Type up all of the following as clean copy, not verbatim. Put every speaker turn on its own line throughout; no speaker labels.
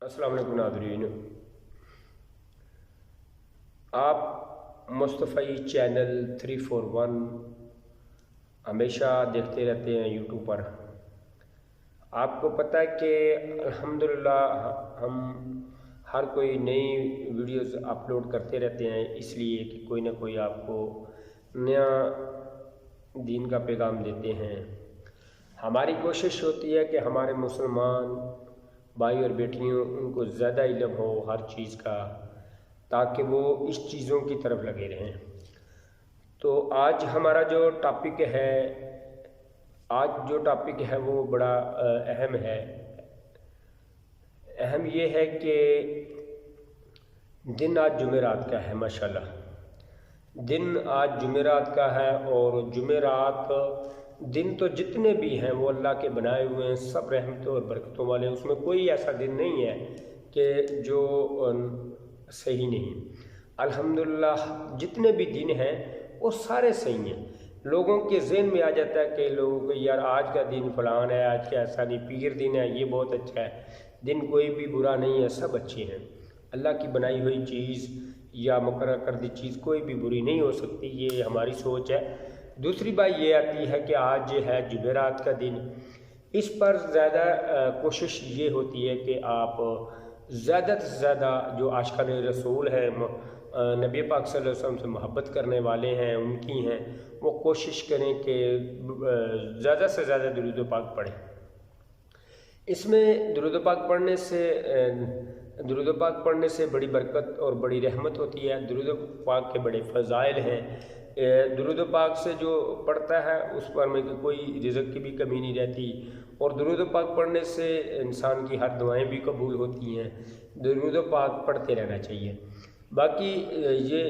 अस्सलाम वालेकुम नाज़रीन, आप मुस्तफ़ी चैनल 341 हमेशा देखते रहते हैं यूट्यूब पर। आपको पता है कि अल्हम्दुलिल्लाह हम हर कोई नई वीडियोस अपलोड करते रहते हैं, इसलिए कि कोई ना कोई आपको नया दीन का पैगाम देते हैं। हमारी कोशिश होती है कि हमारे मुसलमान भाई और बेटियों उनको ज़्यादा इल्म हो हर चीज़ का, ताकि वो इस चीज़ों की तरफ लगे रहें। तो आज हमारा जो टॉपिक है वो बड़ा अहम है। अहम ये है कि दिन आज जुमेरात का है। माशाल्लाह, दिन आज जुमेरात का है, और जुमेरात दिन तो जितने भी हैं वो अल्लाह के बनाए हुए हैं, सब रहमतों और बरकतों वाले। उसमें कोई ऐसा दिन नहीं है कि जो सही नहीं। अल्हम्दुलिल्लाह जितने भी दिन हैं वो सारे सही हैं। लोगों के ज़हन में आ जाता है कि लोगों को यार आज का दिन फलान है, आज का ऐसा नहीं, पीर दिन है, ये बहुत अच्छा है। दिन कोई भी बुरा नहीं है, सब अच्छे हैं। अल्लाह की बनाई हुई चीज़ या मुकर्रर कर दी चीज़ कोई भी बुरी नहीं हो सकती, ये हमारी सोच है। दूसरी बात ये आती है कि आज है जुमेरात का दिन। इस पर ज़्यादा कोशिश ये होती है कि आप ज़्यादा से ज़्यादा जो आशिकान रसूल हैं, नबी पाक सल्लल्लाहु अलैहि वसल्लम से मोहब्बत करने वाले हैं, उनकी हैं, वो कोशिश करें कि ज़्यादा से ज़्यादा दुरूद पाक पढ़ें। इसमें दुरूद पाक पढ़ने से बड़ी बरकत और बड़ी रहमत होती है। दुरूद पाक के बड़े फ़ज़ाइल हैं। दुरूद पाक से जो पढ़ता है उस पर में कोई रिज़्क़ की भी कमी नहीं रहती, और दुरूद पाक पढ़ने से इंसान की हर दुआएं भी कबूल होती हैं। दुरूद पाक पढ़ते रहना चाहिए। बाकी ये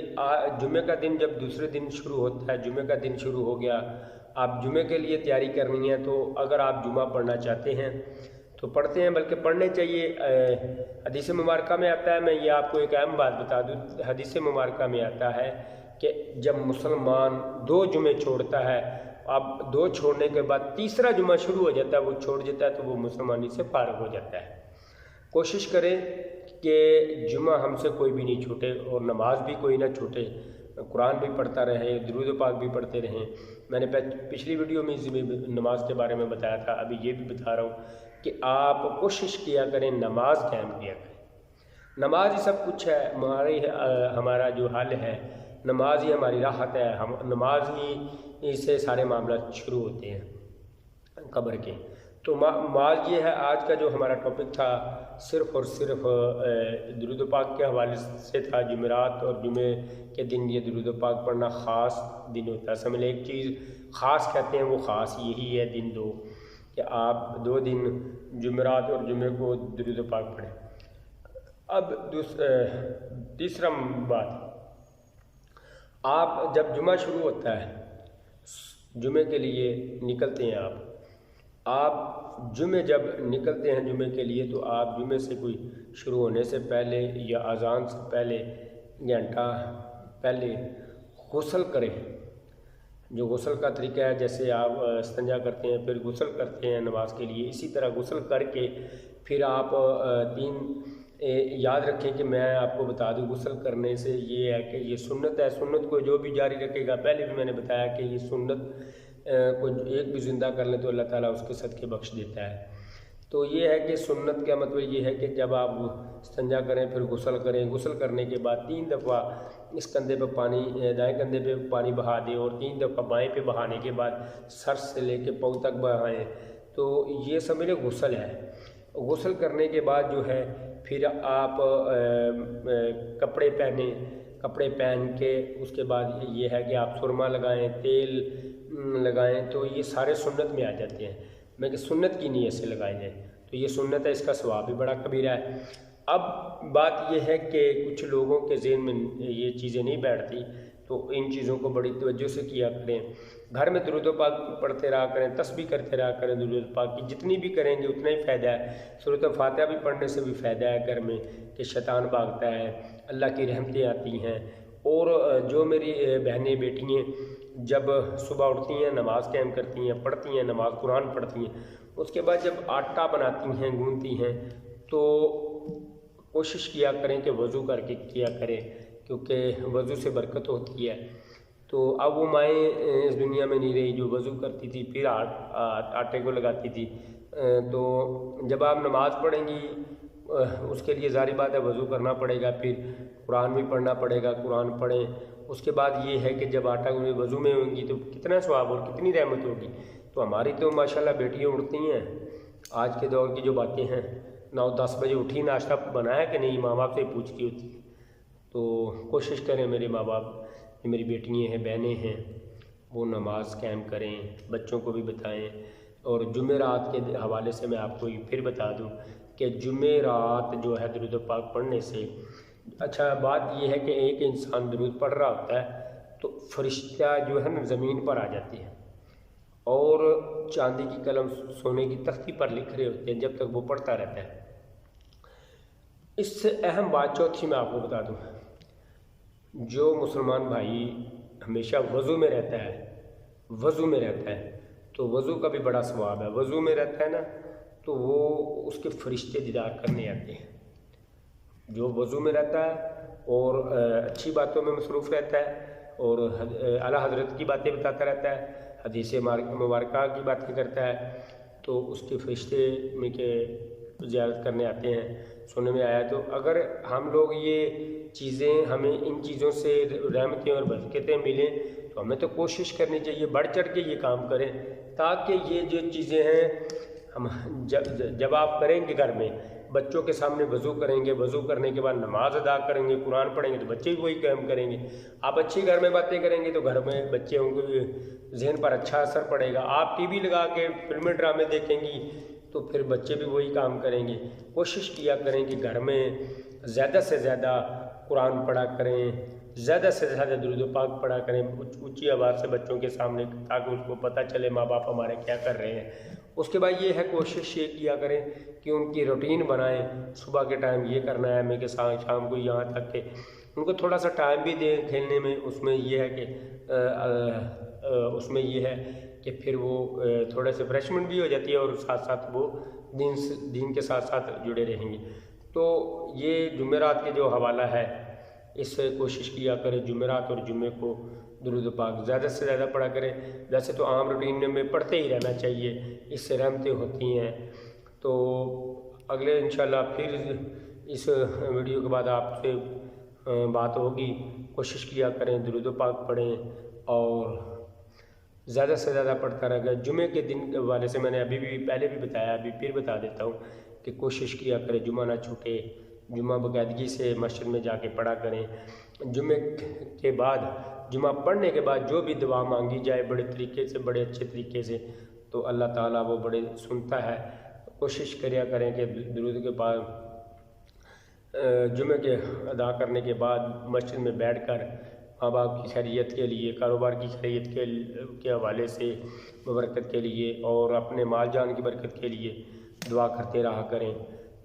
जुमे का दिन जब दूसरे दिन शुरू होता है, जुमे का दिन शुरू हो गया, आप जुमे के लिए तैयारी करनी है, तो अगर आप जुमा पढ़ना चाहते हैं तो पढ़ते हैं, बल्कि पढ़ने चाहिए। हदीस मुबारका में आता है, मैं ये आपको एक अहम बात बता दूँ, हदीस मुबारका में आता है कि जब मुसलमान 2 जुमे छोड़ता है, अब 2 छोड़ने के बाद तीसरा जुमा शुरू हो जाता है, वो छोड़ देता है, तो वो मुसलमानी से फारिग हो जाता है। कोशिश करें कि जुमा हमसे कोई भी नहीं छूटे, और नमाज भी कोई ना छूटे, कुरान भी पढ़ता रहे, दुरूद पाक भी पढ़ते रहें। मैंने पिछली वीडियो में नमाज के बारे में बताया था, अभी ये भी बता रहा हूँ कि आप कोशिश किया करें, नमाज कायम किया करें। नमाज ही सब कुछ है। हमारा जो हाल है, नमाज ही हमारी राहत है। हम नमाज ही से सारे मामला शुरू होते हैं कब्र के। तो नमाज ये है। आज का जो हमारा टॉपिक था सिर्फ़ और सिर्फ दुरूद पाक के हवाले से था। जुमेरात और जुमे के दिन ये दुरूद पाक पढ़ना ख़ास दिन होता है। समझ लें, एक चीज़ ख़ास कहते हैं, वो ख़ास यही है दिन 2, कि आप 2 दिन जुमेरात और जुमे को दुरूद पाक पढ़ें। अब तीसरा बात, आप जब जुमा शुरू होता है, जुमे के लिए निकलते हैं, आप जुमे जब निकलते हैं जुमे के लिए, तो आप जुमे से कोई शुरू होने से पहले या अज़ान से पहले घंटा पहले गुस्ल करें। जो गुस्ल का तरीका है, जैसे आप इस्तिंजा करते हैं फिर गुस्ल करते हैं नमाज के लिए, इसी तरह गुस्ल करके फिर आप 3 याद रखें कि मैं आपको बता दूं, गुस्ल करने से ये है कि ये सुन्नत है। सुन्नत को जो भी जारी रखेगा, पहले भी मैंने बताया कि ये सुन्नत को एक भी ज़िंदा कर ले तो अल्लाह ताला उसके सदक़े बख्श देता है। तो ये है कि सुन्नत का मतलब ये है कि जब आप इस्तिंजा करें फिर गुस्ल करें। गुस्ल करने के बाद 3 दफ़ा इस कंधे पे पानी, दाएं कंधे पे पानी बहा दें, और 3 दफ़ा बाएं पे बहाने के बाद सर से लेके पाँव तक बहाएं। तो ये समझ लें गुस्ल है। गुस्ल करने के बाद जो है फिर आप कपड़े पहन के उसके बाद ये है कि आप सुरमा लगाएं, तेल लगाएं। तो ये सारे सुन्नत में आ जाते हैं। मैं कि सुन्नत की नीयत से लगाए जाए, तो ये सुन्नत है, इसका सवाब भी बड़ा कबीरा है। अब बात यह है कि कुछ लोगों के ज़हन में ये चीज़ें नहीं बैठती, तो इन चीज़ों को बड़ी तवज्जो से किया करें। घर में दुरूद पाक पढ़ते रहा करें, तस्बीह करते रहा करें। दुरूद पाक की जितनी भी करेंगे उतना ही फ़ायदा है। सूरत फातिहा भी पढ़ने से भी फ़ायदा है घर में, कि शैतान भागता है, अल्लाह की रहमतें आती हैं। और जो मेरी बहनें बेटियाँ जब सुबह उठती हैं, नमाज़ कायम करती हैं, पढ़ती हैं नमाज, कुरान पढ़ती हैं, उसके बाद जब आटा बनाती हैं, गूंथती हैं, तो कोशिश किया करें कि वज़ू करके किया करें, क्योंकि वज़ू से बरकत होती है। तो अब वो माएँ इस दुनिया में नहीं रही जो वज़ू करती थी फिर आटे को लगाती थी। तो जब आप नमाज़ पढ़ेंगी उसके लिए ज़ाहिर बात है वज़ू करना पड़ेगा, फिर कुरान भी पढ़ना पड़ेगा, कुरान पढ़ें। उसके बाद ये है कि जब आटा वज़ू में होंगी तो कितना सवाब और कितनी रहमत होगी। तो हमारी तो माशाल्लाह बेटियाँ उठती हैं, आज के दौर की जो बातें हैं, 9-10 बजे उठी, नाश्ता बनाया कि नहीं, माँ बाप से पूछती होती। तो कोशिश करें मेरे माँ बाप, मेरी बेटियाँ हैं, बहनें हैं, वो नमाज कायम करें, बच्चों को भी बताएं। और जुमेरात के हवाले से मैं आपको फिर बता दूं कि जुमेरात जो है दुरूद पाक पढ़ने से, अच्छा बात यह है कि एक इंसान दुरूद पढ़ रहा होता है तो फरिश्ता जो है ना ज़मीन पर आ जाती है और चांदी की कलम सोने की तख्ती पर लिख रहे होते हैं जब तक वो पढ़ता रहता है। इससे अहम बात चौथी मैं आपको बता दूँ, जो मुसलमान भाई हमेशा वज़ू में रहता है तो वज़ू का भी बड़ा सवाब है। वज़ू में रहता है ना तो वो उसके फरिश्ते दीदार करने आते हैं। जो वज़ू में रहता है और अच्छी बातों में मसरूफ़ रहता है और आला हज़रत की बातें बताता रहता है, हदीस मुबारका की बातें करता है, तो उसके फरिश्ते में के ज़ियारत करने आते हैं। सुनने में आया तो अगर हम लोग ये चीज़ें, हमें इन चीज़ों से रहमतें और बरकतें मिलें तो हमें तो कोशिश करनी चाहिए, बढ़ चढ़ के ये काम करें, ताकि ये जो चीज़ें हैं हम जब आप करेंगे घर में, बच्चों के सामने वज़ू करेंगे, वज़ू करने के बाद नमाज अदा करेंगे, कुरान पढ़ेंगे तो बच्चे भी वही काम करेंगे। आप अच्छी घर में बातें करेंगे तो घर में बच्चे होंगे, जहन पर अच्छा असर पड़ेगा। आप टीवी लगा के फिल्में ड्रामे देखेंगी तो फिर बच्चे भी वही काम करेंगे। कोशिश किया करें कि घर में ज़्यादा से ज़्यादा कुरान पढ़ा करें, ज़्यादा से ज़्यादा दुरूद पाक पढ़ा करें ऊंची आवाज़ से बच्चों के सामने, ताकि उसको पता चले माँ बाप हमारे क्या कर रहे हैं। उसके बाद ये है, कोशिश ये किया करें कि उनकी रूटीन बनाएं, सुबह के टाइम ये करना है हमें, कि शाम को यहाँ तक के उनको थोड़ा सा टाइम भी दें खेलने में। उसमें ये है कि फिर वो थोड़े से फ्रेशमेंट भी हो जाती है और साथ साथ वो दीन के साथ साथ जुड़े रहेंगे। तो ये जुमेरात के जो हवाला है, इससे कोशिश किया करें जुमेरात और जुमे को दुरूद पाक ज़्यादा से ज़्यादा पढ़ा करें। वैसे तो आम रूटीन में पढ़ते ही रहना चाहिए, इससे रहमतें होती हैं। तो अगले इंशाल्लाह फिर इस वीडियो के बाद आपसे बात होगी। कोशिश किया करें दुरूद पाक पढ़ें और ज़्यादा से ज़्यादा पढ़ता रहेगा। जुमे के दिन के हवाले से मैंने अभी भी पहले भी बताया, अभी फिर बता देता हूँ कि कोशिश किया करें जुमा ना छूटे, जुमा बाकायदगी से मस्जिद में जाके पढ़ा करें। जुमे के बाद, जुमा पढ़ने के बाद जो भी दुआ मांगी जाए बड़े तरीके से, बड़े अच्छे तरीके से, तो अल्लाह ताला वो बड़े सुनता है। कोशिश किया करें कि दुरूद के बाद जुमे के अदा करने के बाद मस्जिद में बैठकर माँ बाप की खैरियत के लिए, कारोबार की खैरियत के हवाले से, बरकत के लिए और अपने माल जान की बरकत के लिए दुआ करते रहा करें,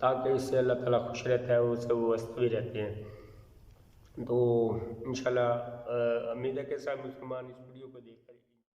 ताकि इससे अल्लाह ताला खुश रहता है, उससे वो व्यस्त भी रहते हैं। तो इंशाल्लाह उम्मीद है कि सब मुसलमान इस वीडियो को देख